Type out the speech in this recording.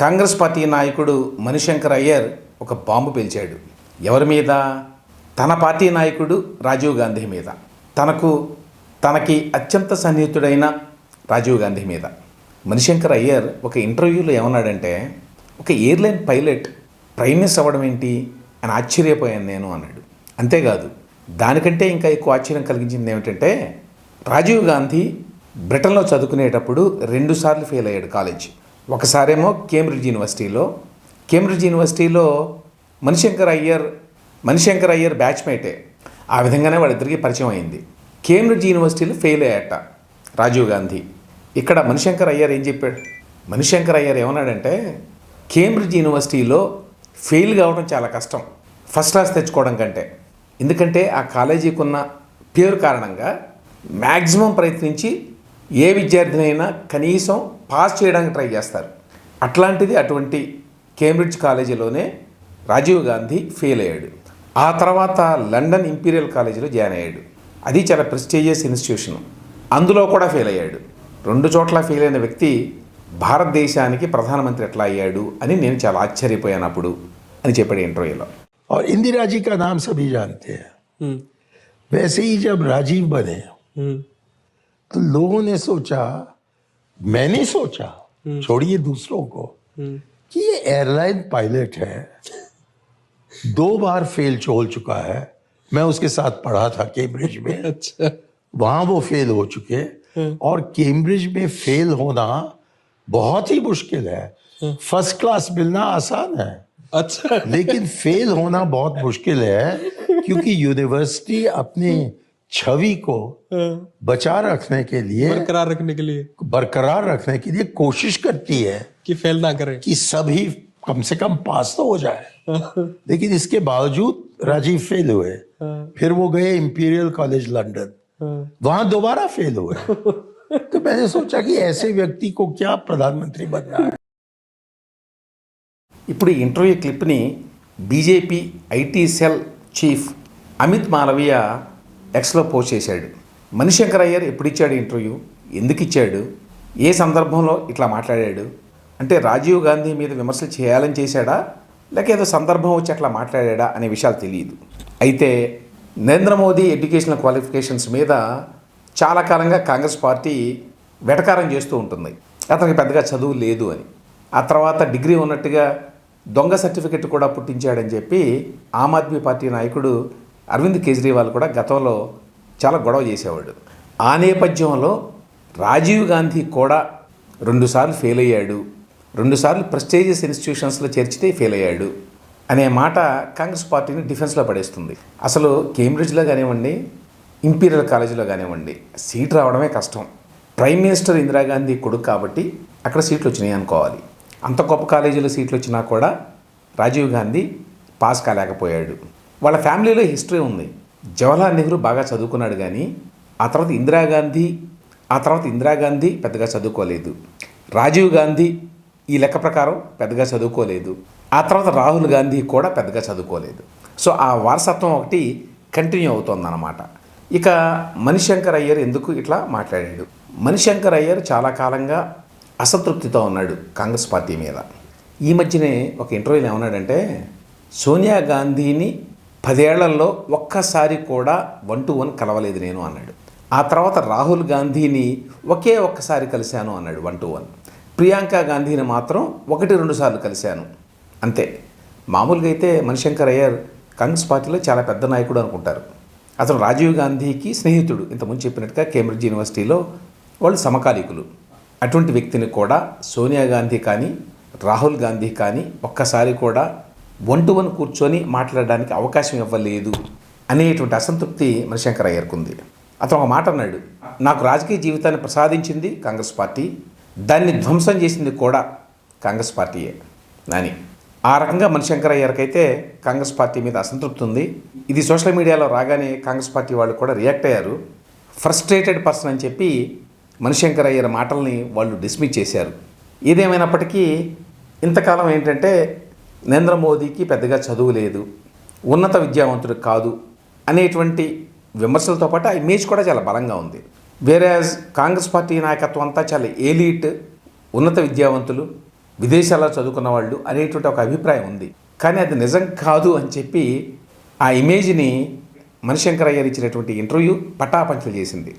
Congress party నాయకుడు మణిశంకర్ అయ్యర్ ఒక bomb పేల్చాడు. ఎవరి మీద? తన పార్టీ నాయకుడు రాజీవ్ గాంధీ మీద, తనకి అత్యంత సన్నిహితుడైన రాజీవ్ గాంధీ మీద. మణిశంకర్ అయ్యర్ ఒక ఇంటర్వ్యూలో ఏమన్నాడంటే, ఒక ఎయిర్లైన్ పైలట్ ప్రైమ్ మినిస్టర్ అవ్వడం ఏంటి అని ఆశ్చర్యపోయాను నేను అన్నాడు. అంతేకాదు, దానికంటే ఇంకా ఎక్కువ ఆశ్చర్యం కలిగించింది ఏమిటంటే, రాజీవ్ గాంధీ బ్రిటన్లో చదువుకునేటప్పుడు 2 సార్లు ఫెయిల్ అయ్యాడు కాలేజ్. ఒకసారేమో కేంబ్రిడ్జ్ యూనివర్సిటీలో మణిశంకర్ అయ్యర్ బ్యాచ్మేటే. ఆ విధంగానే వాళ్ళిద్దరికీ పరిచయం అయింది. కేంబ్రిడ్జ్ యూనివర్సిటీలో ఫెయిల్ అయ్యాట రాజీవ్ గాంధీ. ఇక్కడ మణిశంకర్ అయ్యర్ ఏం చెప్పాడు? మణిశంకర్ అయ్యర్ ఏమన్నాడంటే, కేంబ్రిడ్జ్ యూనివర్సిటీలో ఫెయిల్ కావడం చాలా కష్టం ఫస్ట్ క్లాస్ తెచ్చుకోవడం కంటే. ఎందుకంటే ఆ కాలేజీకి ఉన్న పేరు కారణంగా మ్యాక్సిమం ప్రయత్నించి ఏ విద్యార్థినైనా కనీసం పాస్ చేయడానికి ట్రై చేస్తారు. అటువంటి కేంబ్రిడ్జ్ కాలేజీలోనే రాజీవ్ గాంధీ ఫెయిల్ అయ్యాడు. ఆ తర్వాత లండన్ ఇంపీరియల్ కాలేజీలో జాయిన్ అయ్యాడు. అది చాలా ప్రెస్టీజియస్ ఇన్స్టిట్యూషన్. అందులో కూడా ఫెయిల్ అయ్యాడు. 2 చోట్ల ఫెయిల్ అయిన వ్యక్తి భారతదేశానికి ప్రధానమంత్రి ఎట్లా అయ్యాడు అని నేను చాలా ఆశ్చర్యపోయాను అప్పుడు అని చెప్పాడు ఇంటర్వ్యూలో. और इंदिरा जी का नाम सभी जानते हैं. वैसे ही जब राजीव बने तो लोगों ने सोचा, मैंने सोचा, छोड़िए दूसरों को, कि ये एयरलाइन पायलट है, 2 बार फेल हो चुका है. मैं उसके साथ पढ़ा था कैम्ब्रिज में. अच्छा. वहां वो फेल हो चुके. और कैम्ब्रिज में फेल होना बहुत ही मुश्किल है. फर्स्ट क्लास मिलना आसान है. अच्छा. लेकिन फेल होना बहुत मुश्किल है, क्योंकि यूनिवर्सिटी अपनी छवि को बरकरार रखने के लिए कोशिश करती है कि फेल ना करें, कि सभी कम से कम पास तो हो जाए. लेकिन इसके बावजूद राजीव फेल हुए. फिर वो गए इंपीरियल कॉलेज लंदन, वहां दोबारा फेल हुए. तो मैंने सोचा कि ऐसे व्यक्ति को क्या प्रधानमंत्री बनना है. ఇప్పుడు ఈ ఇంటర్వ్యూ క్లిప్ని BJP IT cell chief Amit Malviya ఎక్స్లో పోస్ట్ చేశాడు. మణిశంకర్ అయ్యర్ ఎప్పుడు ఇచ్చాడు ఇంటర్వ్యూ, ఎందుకు ఇచ్చాడు, ఏ సందర్భంలో ఇట్లా మాట్లాడాడు అంటే రాజీవ్ గాంధీ మీద విమర్శలు చేయాలని చేశాడా, లేక ఏదో సందర్భం వచ్చి అట్లా మాట్లాడా అనే విషయాలు తెలియదు. అయితే నరేంద్ర మోదీ ఎడ్యుకేషనల్ క్వాలిఫికేషన్స్ మీద చాలా కాలంగా కాంగ్రెస్ పార్టీ వెటకారం చేస్తూ ఉంటుంది, అతనికి పెద్దగా చదువు లేదు అని. ఆ తర్వాత డిగ్రీ ఉన్నట్టుగా దొంగ సర్టిఫికెట్ కూడా పుట్టించాడని చెప్పి ఆమ్ ఆద్మీ పార్టీ నాయకుడు అరవింద్ కేజ్రీవాల్ కూడా గతంలో చాలా గొడవ చేసేవాడు. ఆ నేపథ్యంలో రాజీవ్ గాంధీ కూడా 2 సార్లు ఫెయిల్ అయ్యాడు, 2 సార్లు ప్రెస్టీజియస్ ఇన్స్టిట్యూషన్స్లో చేర్చితే ఫెయిల్ అయ్యాడు అనే మాట కాంగ్రెస్ పార్టీని డిఫెన్స్లో పడేస్తుంది. అసలు కేంబ్రిడ్జ్లో కానివ్వండి, ఇంపీరియల్ కాలేజీలో కానివ్వండి సీట్ రావడమే కష్టం. ప్రైమ్ మినిస్టర్ ఇందిరాగాంధీ కొడుకు కాబట్టి అక్కడ సీట్లు వచ్చినాయి అనుకోవాలి. అంత గొప్ప కాలేజీలో సీట్లు వచ్చినా కూడా రాజీవ్ గాంధీ పాస్ కాలేకపోయాడు. వాళ్ళ ఫ్యామిలీలో హిస్టరీ ఉంది. జవహర్లాల్ నెహ్రూ బాగా చదువుకున్నాడు, కానీ ఆ తర్వాత ఇందిరాగాంధీ పెద్దగా చదువుకోలేదు. రాజీవ్ గాంధీ ఈ లెక్క ప్రకారం పెద్దగా చదువుకోలేదు. ఆ తర్వాత రాహుల్ గాంధీ కూడా పెద్దగా చదువుకోలేదు. సో ఆ వారసత్వం ఒకటి కంటిన్యూ అవుతుందన్నమాట. ఇక మణిశంకర్ అయ్యర్ ఎందుకు ఇట్లా మాట్లాడాడు? మణిశంకర్ అయ్యర్ చాలా కాలంగా అసంతృప్తితో ఉన్నాడు కాంగ్రెస్ పార్టీ మీద. ఈ మధ్యనే ఒక ఇంటర్వ్యూలో ఏమన్నాడంటే, సోనియా గాంధీని 10 ఏళ్లలో ఒక్కసారి కూడా 1-to-1 కలవలేదు నేను అన్నాడు. ఆ తర్వాత రాహుల్ గాంధీని ఒక్కసారి కలిశాను అన్నాడు 1-to-1. ప్రియాంక గాంధీని మాత్రం 1-2 సార్లు కలిశాను అంతే. మామూలుగా అయితే మణిశంకర్ అయ్యర్ కాంగ్రెస్ పార్టీలో చాలా పెద్ద నాయకుడు అనుకుంటారు. అతను రాజీవ్ గాంధీకి స్నేహితుడు. ఇంతకుముందు చెప్పినట్టుగా కేంబ్రిడ్జ్ యూనివర్సిటీలో వాళ్ళు సమకాలీకులు. అటువంటి వ్యక్తిని కూడా సోనియా గాంధీ కానీ రాహుల్ గాంధీ కానీ ఒక్కసారి కూడా 1-to-1 కూర్చొని మాట్లాడడానికి అవకాశం ఇవ్వలేదు అనేటువంటి అసంతృప్తి మణిశంకర్ అయ్యర్కు ఉంది. అతను ఒక మాట అన్నాడు, నాకు రాజకీయ జీవితాన్ని ప్రసాదించింది కాంగ్రెస్ పార్టీ, దాన్ని ధ్వంసం చేసింది కూడా కాంగ్రెస్ పార్టీయే అని. ఆ రకంగా మణిశంకర్ అయ్యర్కి అయితే కాంగ్రెస్ పార్టీ మీద అసంతృప్తి ఉంది. ఇది సోషల్ మీడియాలో రాగానే కాంగ్రెస్ పార్టీ వాళ్ళు కూడా రియాక్ట్ అయ్యారు. ఫ్రస్ట్రేటెడ్ పర్సన్ అని చెప్పి మణిశంకర్ అయ్యర్ మాటల్ని వాళ్ళు డిస్మిస్ చేశారు. ఏదేమైనప్పటికీ ఇంతకాలం ఏంటంటే నరేంద్ర మోదీకి పెద్దగా చదువు లేదు, ఉన్నత విద్యావంతుడు కాదు అనేటువంటి విమర్శలతో పాటు ఆ ఇమేజ్ కూడా చాలా బలంగా ఉంది. వేరేజ్ కాంగ్రెస్ పార్టీ నాయకత్వం అంతా చాలా ఎలీట్, ఉన్నత విద్యావంతులు, విదేశాల్లో చదువుకున్న వాళ్ళు అనేటువంటి ఒక అభిప్రాయం ఉంది. కానీ అది నిజం కాదు అని చెప్పి ఆ ఇమేజ్ని మణిశంకర్ అయ్యర్ ఇచ్చినటువంటి ఇంటర్వ్యూ పటాపంచలు చేసింది.